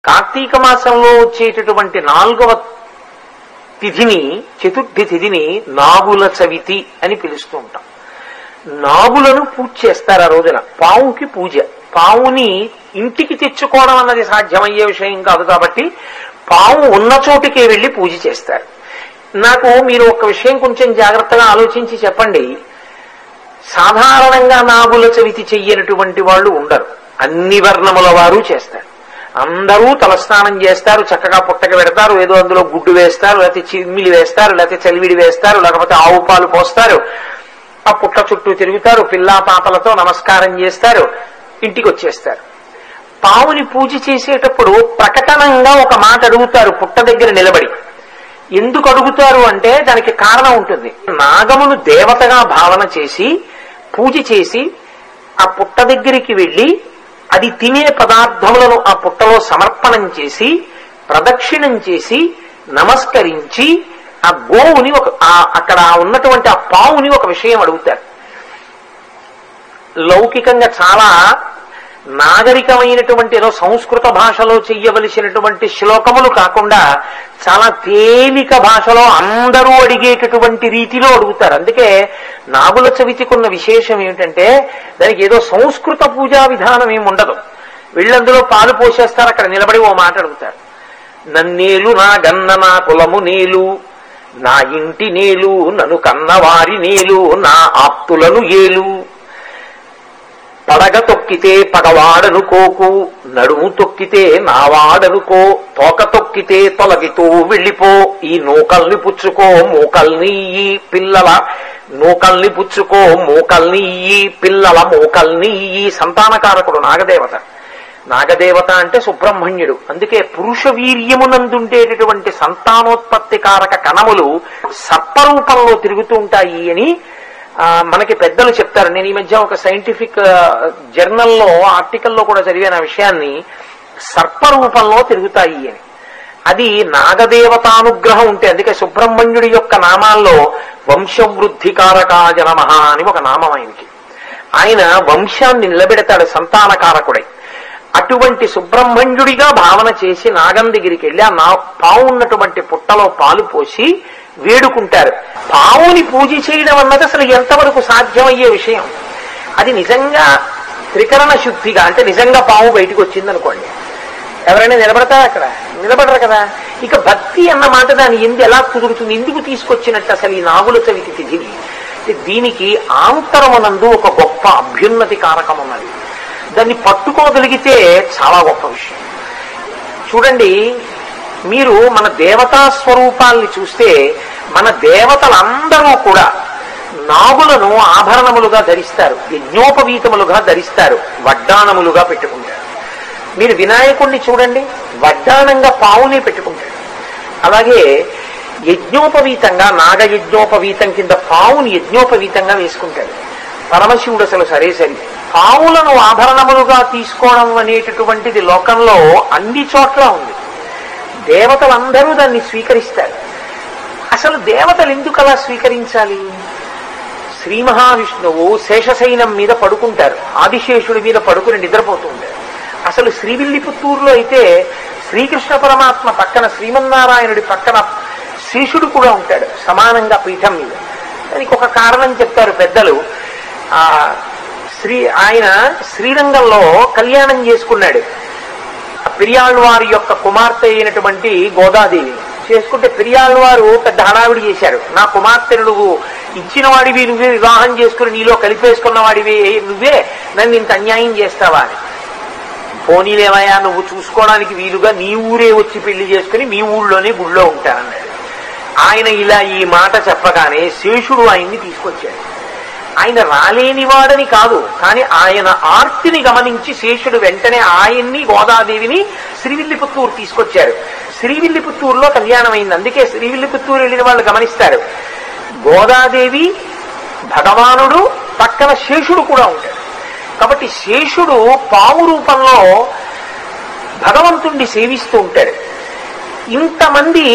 కార్తీక మాసంలో వచ్చేటటువంటి 4వ తిథిని, చతుర్థి తిథిని నాగుల చవితి అని పిలుస్తూ ఉంటాం. నాగులను పూజ చేస్తారు ఆ రోజున. పావుకి పూజ. పావుని ఇంటికి తెచ్చుకోవడం అన్నది సాధ్యమయ్యే విషయం కాదు కాబట్టి పావు ఉన్న చోటికే వెళ్లి పూజ చేస్తారు. నాకు మీరు ఒక విషయం కొంచెం జాగ్రత్తగా ఆలోచించి చెప్పండి. సాధారణంగా నాగుల చవితి చెయ్యనటువంటి వాళ్ళు ఉండరు. అన్ని వర్ణముల వారు చేస్తారు. అందరూ తలస్నానం చేస్తారు, చక్కగా పుట్టక పెడతారు, ఏదో అందులో గుడ్డు వేస్తారు, లేకపోతే చిమ్మిలి వేస్తారు, లేకపోతే చలివిడి వేస్తారు, లేకపోతే ఆవు పాలు పోస్తారు, ఆ పుట్ట చుట్టూ తిరుగుతారు, పిల్లా పాపలతో నమస్కారం చేస్తారు, ఇంటికి వచ్చేస్తారు. పావుని పూజ చేసేటప్పుడు ప్రకటనంగా ఒక మాట అడుగుతారు పుట్ట దగ్గర నిలబడి. ఎందుకు అడుగుతారు అంటే దానికి కారణం ఉంటుంది. నాగమును దేవతగా భావన చేసి పూజ చేసి ఆ పుట్ట దగ్గరికి వెళ్లి అది తినే పదార్థములను ఆ పుట్టలో సమర్పణం చేసి ప్రదక్షిణం చేసి నమస్కరించి ఆ గోవుని అక్కడ ఉన్నటువంటి ఆ పావుని ఒక విషయం అడుగుతారు. లౌకికంగా చాలా నాగరికమైనటువంటి ఏదో సంస్కృత భాషలో చెయ్యవలసినటువంటి శ్లోకములు కాకుండా చాలా తేలిక భాషలో అందరూ అడిగేటటువంటి రీతిలో అడుగుతారు. అందుకే నాగుల చవితికున్న విశేషం ఏమిటంటే దానికి ఏదో సంస్కృత పూజా విధానం ఏమి ఉండదు. వీళ్ళందులో పాలు పోసేస్తారు, అక్కడ నిలబడి ఓ మాట అడుగుతారు. నన్నేలు నా గన్న నా కులము నేలు, నా ఇంటి నేలు, నన్ను కన్నవారి నేలు, నా ఆప్తులను ఏలు, పడగ తొక్కితే పగవాడనుకోకు, నడుము తొక్కితే నావాడనుకో, తోక తొక్కితే తొలగితూ వెళ్ళిపో, ఈ నూకల్ని పుచ్చుకో మూకల్ని ఈ పిల్లల నూకల్ని పుచ్చుకో మూకల్ని ఈ పిల్లల మూకల్ని ఈ. సంతానకారకుడు నాగదేవత. నాగదేవత అంటే సుబ్రహ్మణ్యుడు. అందుకే పురుష వీర్యమునందుండేటటువంటి సంతానోత్పత్తి కారక కణములు సర్పరూపంలో తిరుగుతూ ఉంటాయి అని మనకి పెద్దలు చెప్తారు. నేను ఈ మధ్య ఒక సైంటిఫిక్ జర్నల్లో ఆర్టికల్లో కూడా చదివాను ఆ విషయాన్ని. సర్పరూపంలో తిరుగుతాయి అని. అది నాగదేవతానుగ్రహం ఉంటే. అందుకే సుబ్రహ్మణ్యుడి యొక్క నామాల్లో వంశవృద్ధికారకాయ నమః అని ఒక నామం ఆయనకి. ఆయన వంశాన్ని నిలబెడతాడు సంతానకారకుడై. అటువంటి సుబ్రహ్మణ్యుడిగా భావన చేసి నాగం దగ్గరికి వెళ్ళి ఆ పావు ఉన్నటువంటి పుట్టలో పాలు పోసి వేడుకుంటారు. పావుని పూజ చేయడం అన్నది అసలు ఎంతవరకు సాధ్యమయ్యే విషయం. అది నిజంగా త్రికరణ శుద్ధిగా అంటే నిజంగా పావు బయటకు వచ్చిందనుకోండి, ఎవరైనా నిలబడతారా? అక్కడ నిలబడరు కదా. ఇక భక్తి అన్న మాట దాన్ని ఎలా కుదురుతుంది? ఎందుకు తీసుకొచ్చినట్టు అసలు ఈ నాగుల చవితి తిథిని? దీనికి ఆంతరమునందు ఒక గొప్ప అభ్యున్నతి కారకం ఉన్నది. దాన్ని పట్టుకోగలిగితే చాలా గొప్ప విషయం. చూడండి, మీరు మన దేవతా స్వరూపాల్ని చూస్తే మన దేవతలందరూ కూడా నాగులను ఆభరణములుగా ధరిస్తారు, యజ్ఞోపవీతములుగా ధరిస్తారు, వడ్డాణములుగా పెట్టుకుంటారు. మీరు వినాయకుడిని చూడండి, వడ్డాణంగా పావునే పెట్టుకుంటాడు. అలాగే యజ్ఞోపవీతంగా నాగయజ్ఞోపవీతం కింద పావుని యజ్ఞోపవీతంగా వేసుకుంటాడు. పరమశివుడు అసలు సరే. పావులను ఆభరణములుగా తీసుకోవడం అనేటటువంటిది లోకంలో అన్ని చోట్ల ఉంది. దేవతలందరూ దాన్ని స్వీకరిస్తారు. అసలు దేవతలు ఎందుకు అలా స్వీకరించాలి? శ్రీ మహావిష్ణువు శేషశైనం మీద పడుకుంటారు, ఆదిశేషుడి మీద పడుకుని నిద్రపోతూ ఉంటారు. అసలు శ్రీవిల్లిపుత్తూరులో అయితే శ్రీకృష్ణ పరమాత్మ పక్కన శ్రీమన్నారాయణుడి పక్కన శేషుడు కూడా ఉంటాడు సమానంగా పీఠం మీద. దానికి ఒక కారణం చెప్తారు పెద్దలు. ఆయన శ్రీరంగంలో కళ్యాణం చేసుకున్నాడు. పెరియాళ్వారి యొక్క కుమార్తె అయినటువంటి గోదాదేవి చేసుకుంటే పెరియాళ్వారు పెద్ద హడావిడి చేశారు. నా కుమార్తెను నువ్వు ఇచ్చిన వాడివి, నువ్వే వివాహం చేసుకుని నీలో కలిపేసుకున్న వాడివి నువ్వే, నన్ను ఇంత అన్యాయం చేస్తావా అని. పోనీలేవయా, నువ్వు చూసుకోవడానికి వీలుగా నీ ఊరే వచ్చి పెళ్లి చేసుకుని మీ ఊళ్ళోనే గుళ్ళో ఉంటానన్నాడు. ఆయన ఇలా ఈ మాట చెప్పగానే శేషుడు ఆయన్ని తీసుకొచ్చాడు. ఆయన రాలేనివాడని కాదు, కానీ ఆయన ఆర్తిని గమనించి శేషుడు వెంటనే ఆయన్ని గోదాదేవిని శ్రీవిల్లిపుత్తూరు తీసుకొచ్చారు. శ్రీవిల్లిపుత్తూరులో కళ్యాణం అయింది. అందుకే శ్రీవిల్లిపుత్తూరు వెళ్ళిన వాళ్ళు గమనిస్తారు, గోదాదేవి, భగవానుడు, పక్కన శేషుడు కూడా ఉంటాడు. కాబట్టి శేషుడు పావు రూపంలో భగవంతుణ్ణి సేవిస్తూ ఉంటాడు. ఇంతమంది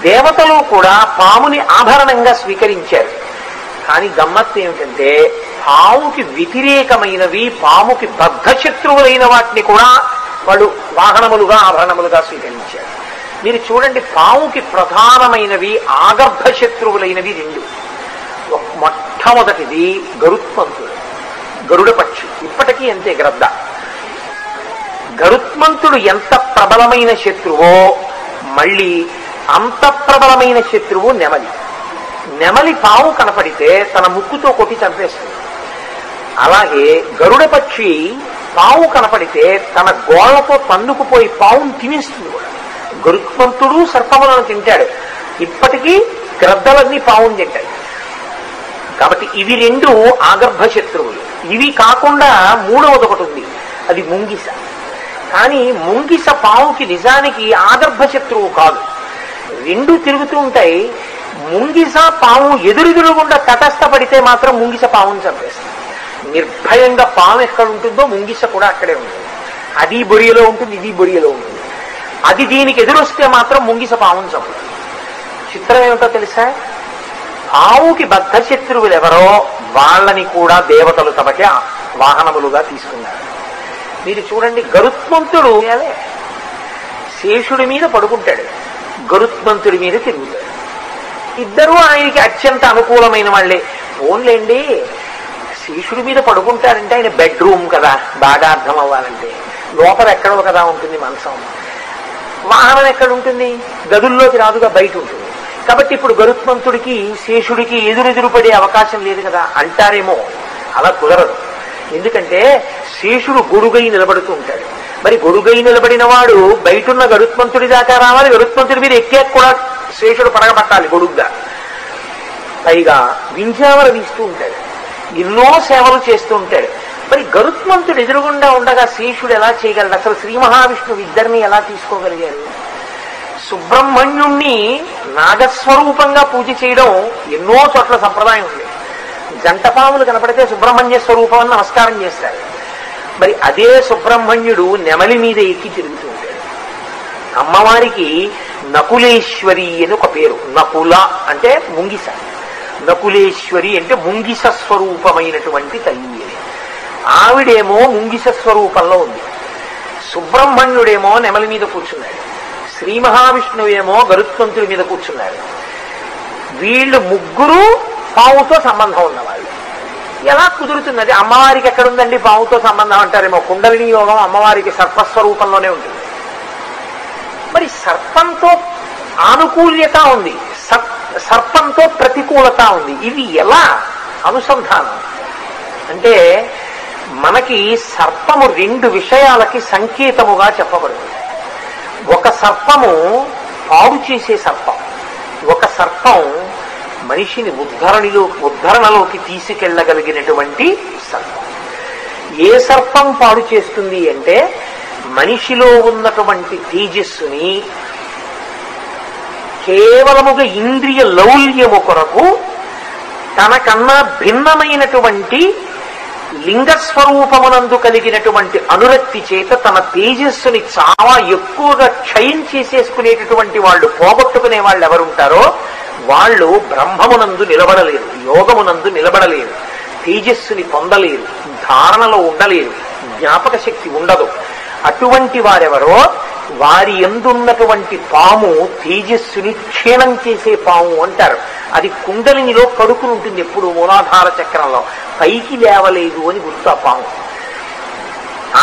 దేవతలు కూడా పాముని ఆభరణంగా స్వీకరించారు. కానీ గమ్మత్తు ఏమిటంటే పాముకి వ్యతిరేకమైనవి, పాముకి బద్ధశత్రువులైన వాటిని కూడా వాళ్ళు వాహనములుగా ఆభరణములుగా స్వీకరించారు. మీరు చూడండి, పావుకి ప్రధానమైనవి ఆగర్భ శత్రువులైనవి రెండు. మొట్టమొదటిది గరుత్మంతుడు, గరుడ పక్షి. ఇప్పటికీ అంతే గ్రద్ద. గరుత్మంతుడు ఎంత ప్రబలమైన శత్రువో మళ్ళీ అంత ప్రబలమైన శత్రువు నెమలి. నెమలి పావు కనపడితే తన ముక్కుతో కొట్టి చంపేస్తుంది. అలాగే గరుడ పక్షి పావు కనపడితే తన గోళ్లతో తన్నుకుపోయి పావును తినేస్తుంది కూడా. గరుత్మంతుడు సర్పములను తింటాడు, ఇప్పటికీ గ్రద్దలన్నీ పావును తింటాయి. కాబట్టి ఇవి రెండు ఆగర్భ శత్రువులు. ఇవి కాకుండా మూడవది ఒకటి ఉంది, అది ముంగిస. కానీ ముంగిస పావుకి నిజానికి ఆగర్భ శత్రువు కాదు. రెండు తిరుగుతూ ఉంటాయి. ముంగిస పావు ఎదురెదురుగుండా తటస్థపడితే మాత్రం ముంగిస పావును చంపేస్తుంది. నిర్భయంగా పాము ఎక్కడ ఉంటుందో ముంగిస కూడా అక్కడే ఉంటుంది. అది బొరియలో ఉంటుంది, ఇది బొరియలో ఉంటుంది. అది దీనికి ఎదురొస్తే మాత్రం ముంగిస పావును చంపుతుంది. చిత్రం ఏమిటో తెలుసా? పావుకి బద్ధ శత్రువులు ఎవరో వాళ్ళని కూడా దేవతలు తమకే వాహనములుగా తీసుకున్నారు. మీరు చూడండి, గరుత్మంతుడు శేషుడి మీద పడుకుంటాడు, గరుత్మంతుడి మీద తిరుగుతాడు. ఇద్దరూ ఆయనకి అత్యంత అనుకూలమైన వాళ్ళే. ఫోన్లేండి, శేషుడి మీద పడుకుంటారంటే ఆయన బెడ్రూమ్ కదా, బాగా అర్థం అవ్వాలంటే. లోపల ఎక్కడో కదా ఉంటుంది మంచం. వాహనం ఎక్కడ ఉంటుంది? గదుల్లోకి రాదుగా, బయట ఉంటుంది. కాబట్టి ఇప్పుడు గరుత్మంతుడికి శేషుడికి ఎదురెదురు పడే అవకాశం లేదు కదా అంటారేమో. అలా కుదరదు. ఎందుకంటే శేషుడు గొడుగై నిలబడుతూ ఉంటాడు. మరి గొడుగై నిలబడిన వాడు బయటున్న గరుత్మంతుడి దాకా రావాలి. గరుత్మంతుడి మీద ఎక్కే కూడా శేషుడు పడగబట్టాలి గొడుగ్గా. పైగా వింజావర వీస్తూ ఉంటాడు, ఎన్నో సేవలు చేస్తూ ఉంటాడు. మరి గరుత్మంతుడు ఎదురుగుండా ఉండగా శేషుడు ఎలా చేయగలడు? అసలు శ్రీ మహావిష్ణువు ఇద్దరిని ఎలా తీసుకోగలిగారు? సుబ్రహ్మణ్యుణ్ణి నాగస్వరూపంగా పూజ చేయడం ఎన్నో చోట్ల సంప్రదాయం ఉంది. జంటపాములు కనపడితే సుబ్రహ్మణ్య స్వరూపం అని నమస్కారం చేస్తారు. మరి అదే సుబ్రహ్మణ్యుడు నెమలి మీద ఎక్కి తిరుగుతూ ఉంటాడు. అమ్మవారికి నకులేశ్వరి అని ఒక పేరు. నకుల అంటే ముంగిస, నకులేశ్వరి అంటే ముంగిస స్వరూపమైనటువంటి తల్లి అని. ఆవిడేమో ముంగిస స్వరూపంలో ఉంది, సుబ్రహ్మణ్యుడేమో నెమలి మీద కూర్చున్నాడు, శ్రీ మహావిష్ణువేమో గరుత్మంతుడి మీద కూర్చున్నారు. వీళ్ళు ముగ్గురు పావుతో సంబంధం ఉన్నవాళ్ళు. ఎలా కుదురుతున్నది? అమ్మవారికి ఎక్కడుందండి పావుతో సంబంధం అంటారేమో. కుండలిని యోగం అమ్మవారికి సర్పస్వరూపంలోనే ఉంటుంది. మరి సర్పంతో ఆనుకూల్యత ఉంది, సర్పంతో ప్రతికూలత ఉంది. ఇవి ఎలా అనుసంధానం అంటే, మనకి సర్పము రెండు విషయాలకి సంకేతముగా చెప్పబడుతుంది. ఒక సర్పము పాడు చేసే సర్పం, ఒక సర్పం మనిషిని ఉద్ధరణలోకి తీసుకెళ్లగలిగినటువంటి సర్పం. ఏ సర్పం పాడు చేస్తుంది అంటే, మనిషిలో ఉన్నటువంటి తేజస్సుని కేవలముగా ఇంద్రియ లౌల్యము కొరకు తనకన్నా భిన్నమైనటువంటి లింగస్వరూపమునందు కలిగినటువంటి అనురక్తి చేత తన తేజస్సుని చాలా ఎక్కువగా క్షయం చేసేసుకునేటటువంటి వాళ్ళు, పోగొట్టుకునే వాళ్ళు ఎవరుంటారో వాళ్ళు బ్రహ్మమునందు నిలబడలేరు, యోగమునందు నిలబడలేరు, తేజస్సుని పొందలేరు, ధారణలో ఉండలేరు, జ్ఞాపక శక్తి ఉండదు. అటువంటి వారెవరో వారి యందున్నటువంటి పాము తేజస్సుని క్షీణం చేసే పాము అంటారు. అది కుండలినిలో పడుకుని ఉంటుంది ఎప్పుడు, మూలాధార చక్రంలో. పైకి లేవలేదు అని గుర్తు ఆ పాము.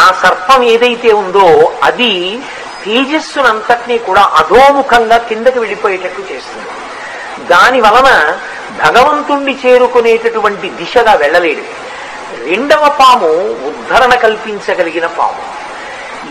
ఆ సర్పం ఏదైతే ఉందో అది తేజస్సునంతటినీ కూడా అధోముఖంగా కిందకి వెళ్ళిపోయేటట్టు చేస్తుంది. దాని వలన భగవంతుణ్ణి చేరుకునేటటువంటి దిశగా వెళ్ళలేడు. రెండవ పాము ఉద్ధరణ కల్పించగలిగిన పాము.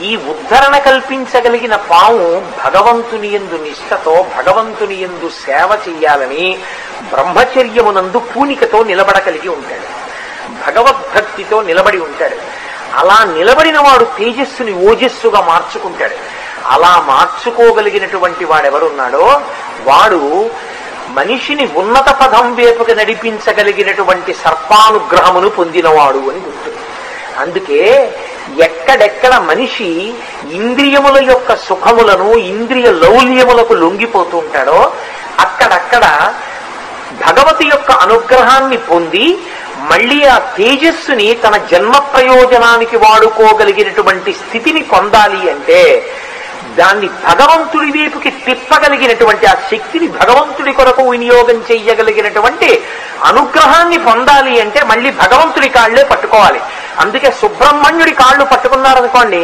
ఈ ఉద్ధరణ కల్పించగలిగిన పాము భగవంతుని యందు నిష్ఠతో, భగవంతుని యందు సేవ చెయ్యాలని బ్రహ్మచర్యమునందు పూనికతో నిలబడగలిగి ఉంటాడు, భగవద్భక్తితో నిలబడి ఉంటాడు. అలా నిలబడిన వాడు తేజస్సుని ఓజస్సుగా మార్చుకుంటాడు. అలా మార్చుకోగలిగినటువంటి వాడెవరున్నాడో వాడు మనిషిని ఉన్నత పదం వైపుకి నడిపించగలిగినటువంటి సర్పానుగ్రహమును పొందినవాడు అని గుర్తు. అందుకే ఎక్కడెక్కడ మనిషి ఇంద్రియముల యొక్క సుఖములను, ఇంద్రియ లౌల్యములకు లొంగిపోతూ ఉంటాడో అక్కడక్కడ భగవతి యొక్క అనుగ్రహాన్ని పొంది మళ్ళీ ఆ తేజస్సుని తన జన్మ ప్రయోజనానికి వాడుకోగలిగినటువంటి స్థితిని పొందాలి అంటే దాన్ని భగవంతుడి వైపుకి తిప్పగలిగినటువంటి ఆ శక్తిని భగవంతుడి కొరకు వినియోగం చెయ్యగలిగినటువంటి అనుగ్రహాన్ని పొందాలి అంటే మళ్ళీ భగవంతుడి కాళ్లే పట్టుకోవాలి. అందుకే సుబ్రహ్మణ్యుడి కాళ్ళు పట్టుకున్నారనుకోండి,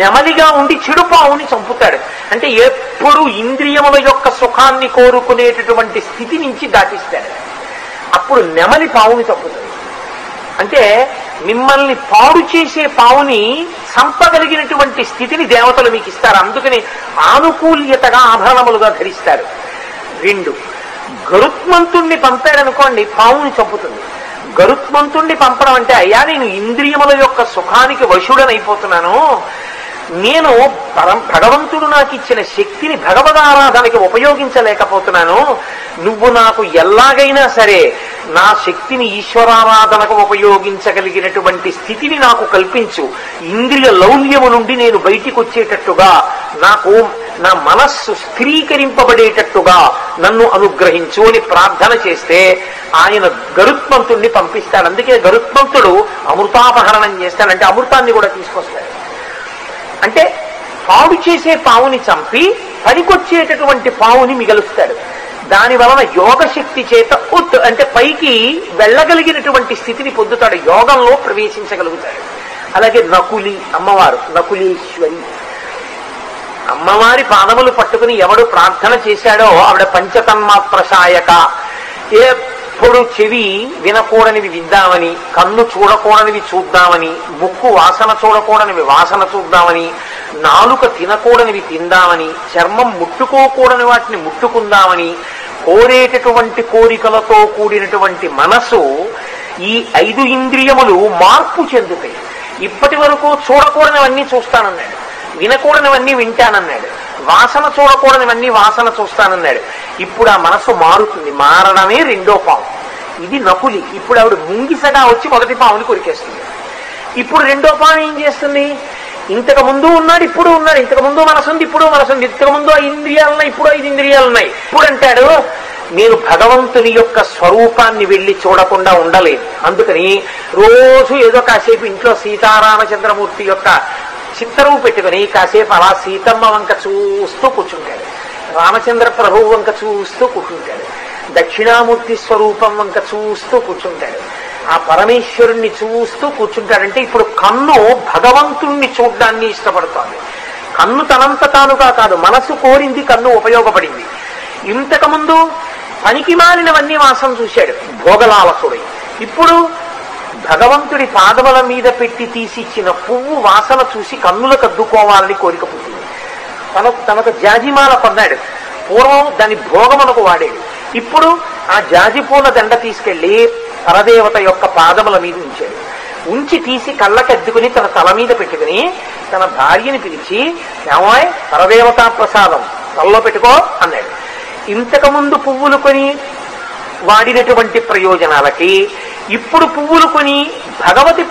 నెమలిగా ఉండి చెడు పావుని చంపుతాడు. అంటే ఎప్పుడు ఇంద్రియముల యొక్క సుఖాన్ని కోరుకునేటటువంటి స్థితి నుంచి దాటిస్తాడు. అప్పుడు నెమలి పావుని చంపుతాడు. అంటే మిమ్మల్ని పాడు చేసే పావుని చంపగలిగినటువంటి స్థితిని దేవతలు మీకు ఇస్తారు. అందుకని ఆనుకూల్యతగా ఆభరణములుగా ధరిస్తారు. 2, గరుత్మంతుణ్ణి పంపాడనుకోండి, పావుని చంపుతుంది. గరుత్మంతుణ్ణి పంపడం అంటే, అయ్యా నేను ఇంద్రియముల యొక్క సుఖానికి వశుడనైపోతున్నాను, నేను భగవంతుడు నాకు ఇచ్చిన శక్తిని భగవదారాధనకి ఉపయోగించలేకపోతున్నాను, నువ్వు నాకు ఎలాగైనా సరే నా శక్తిని ఈశ్వరారాధనకు ఉపయోగించగలిగినటువంటి స్థితిని నాకు కల్పించు, ఇంద్రియ లౌల్యము నుండి నేను బయటికి వచ్చేటట్టుగా, నాకు నా మనస్సు స్థిరీకరింపబడేటట్టుగా నన్ను అనుగ్రహించు అని ప్రార్థన చేస్తే ఆయన గరుత్మంతుణ్ణి పంపిస్తాడు. అందుకే గరుత్మంతుడు అమృతాపహరణం చేస్తాడంటే అమృతాన్ని కూడా తీసుకొస్తాడు. అంటే పాడు చేసే పావుని చంపి పనికొచ్చేటటువంటి పావుని మిగలుస్తాడు. దాని వలన యోగశక్తి చేత అంటే పైకి వెళ్ళగలిగినటువంటి స్థితిని పొందుతాడు, యోగంలో ప్రవేశించగలుగుతాడు. అలాగే నకులి అమ్మవారు, నకులీశ్వరి అమ్మవారి పాదములు పట్టుకుని ఎవడు ప్రార్థన చేశాడో ఆవిడ పంచతన్మాత్ర సాయక. ఎప్పుడు చెవి వినకూడనివి విందామని, కన్ను చూడకూడనివి చూద్దామని, ముక్కు వాసన చూడకూడనివి వాసన చూద్దామని, నాలుక తినకూడనివి తిందామని, చర్మం ముట్టుకోకూడని వాటిని ముట్టుకుందామని కోరేటటువంటి కోరికలతో కూడినటువంటి మనసు, ఈ 5 ఇంద్రియములు మార్పు చెందుతాయి. ఇప్పటి వరకు చూడకూడనివన్నీ చూస్తానన్నాడు, వినకూడనివన్నీ వింటానన్నాడు, వాసన చూడకూడనివన్నీ వాసన చూస్తానన్నాడు. ఇప్పుడు ఆ మనసు మారుతుంది. మారడమే 2వ పాము. ఇది నకులి. ఇప్పుడు ఆవిడ ముంగిసగా వచ్చి మొదటి పాముని కొరికేస్తుంది. ఇప్పుడు 2వ పాము ఏం చేస్తుంది? ఇంతకు ముందు ఉన్నాడు, ఇప్పుడు ఉన్నాడు. ఇంతకు ముందు మనసుంది, ఇప్పుడు మనసుంది. ఇంతకు ముందు 5 ఇంద్రియాలున్నాయి, ఇప్పుడు 5 ఇంద్రియాలున్నాయి. ఇప్పుడు అంటాడు, నేను భగవంతుని యొక్క స్వరూపాన్ని వెళ్లి చూడకుండా ఉండలేదు. అందుకని రోజు ఏదో కాసేపు ఇంట్లో సీతారామచంద్రమూర్తి యొక్క చిత్తరువు పెట్టుకుని కాసేపు అలా సీతమ్మ వంక చూస్తూ కూర్చుంటాడు, రామచంద్ర ప్రభువు వంక చూస్తూ కూర్చుంటాడు, దక్షిణామూర్తి స్వరూపం వంక చూస్తూ కూర్చుంటాడు, ఆ పరమేశ్వరుణ్ణి చూస్తూ కూర్చుంటాడంటే ఇప్పుడు కన్ను భగవంతుణ్ణి చూడ్డాన్ని ఇష్టపడుతోంది. కన్ను తనంత తానుగా కాదు, మనసు కోరింది కన్ను ఉపయోగపడింది. ఇంతకు ముందు పనికి మాలినవన్నీ వాసన చూశాడు భోగలాలసుడై. ఇప్పుడు భగవంతుడి పాదముల మీద పెట్టి తీసిచ్చిన పువ్వు వాసన చూసి కన్నులకు అద్దుకోవాలని కోరిక పుట్టింది. తనకు జాజిమాల కొన్నాడు, పూర్వం దాని భోగమునకు వాడాడు. ఇప్పుడు ఆ జాజి పూల దండ తీసుకెళ్లి పరదేవత యొక్క పాదముల మీద ఉంచాడు. ఉంచి తీసి కళ్ళకద్దుకుని తన తల మీద పెట్టుకుని తన భార్యని పిలిచి, ఏమాయ్ పరదేవతా ప్రసాదం తలలో పెట్టుకో అన్నాడు. ఇంతకు ముందు పువ్వులు కొని వాడినటువంటి ప్రయోజనాలకి ఇప్పుడు పువ్వులు కొని భగవతి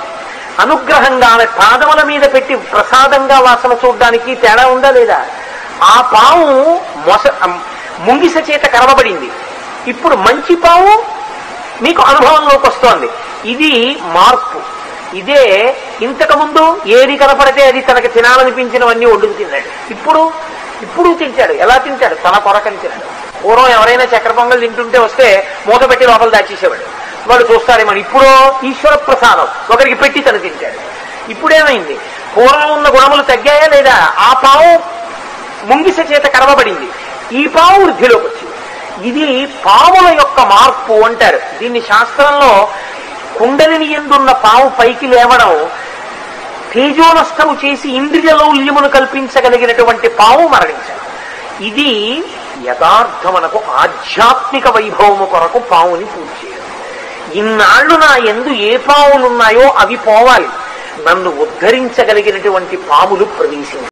అనుగ్రహంగా పాదముల మీద పెట్టి ప్రసాదంగా వాసన చూడడానికి తేడా ఉందా లేదా? ఆ పాము ముంగిస చేత కరవబడింది, ఇప్పుడు మంచి పాము మీకు అనుభవంలోకి వస్తోంది. ఇది మార్పు. ఇదే ఇంతకు ముందు ఏది కనపడితే అది తనకు తినాలనిపించినవన్నీ వండుకు తిన్నాడు. ఇప్పుడు తింటాడు. ఎలా తింటాడు? తన కొరకని తిన్నాడు. పూర్వం ఎవరైనా చక్కెర పొంగల్ తింటుంటే వస్తే మూత పెట్టి లోపల దాచేసేవాడు, వాడు చూస్తారేమని. ఇప్పుడు ఈశ్వర ప్రసాదం ఒకరికి పెట్టి తను తింటాడు. ఇప్పుడేమైంది? పూర్వం ఉన్న గుణములు తగ్గాయా లేదా? ఆ పావు ముంగిస చేత కరవబడింది, ఈ పావు వృద్ధిలోకి వచ్చింది. ఇది పాముల యొక్క మార్పు అంటారు. దీన్ని శాస్త్రంలో కుండలిని ఎందున్న పాము పైకి లేవడం, తేజోనష్టము చేసి ఇంద్రియ లౌల్యమును కల్పించగలిగినటువంటి పాము మరణించాడు. ఇది యథార్థమునకు ఆధ్యాత్మిక వైభవము కొరకు పావుని పూజ చేయడం. ఇన్నాళ్లు నా యందు ఏ పావులున్నాయో అవి పోవాలి, నన్ను ఉద్ధరించగలిగినటువంటి పాములు ప్రవేశించాలి.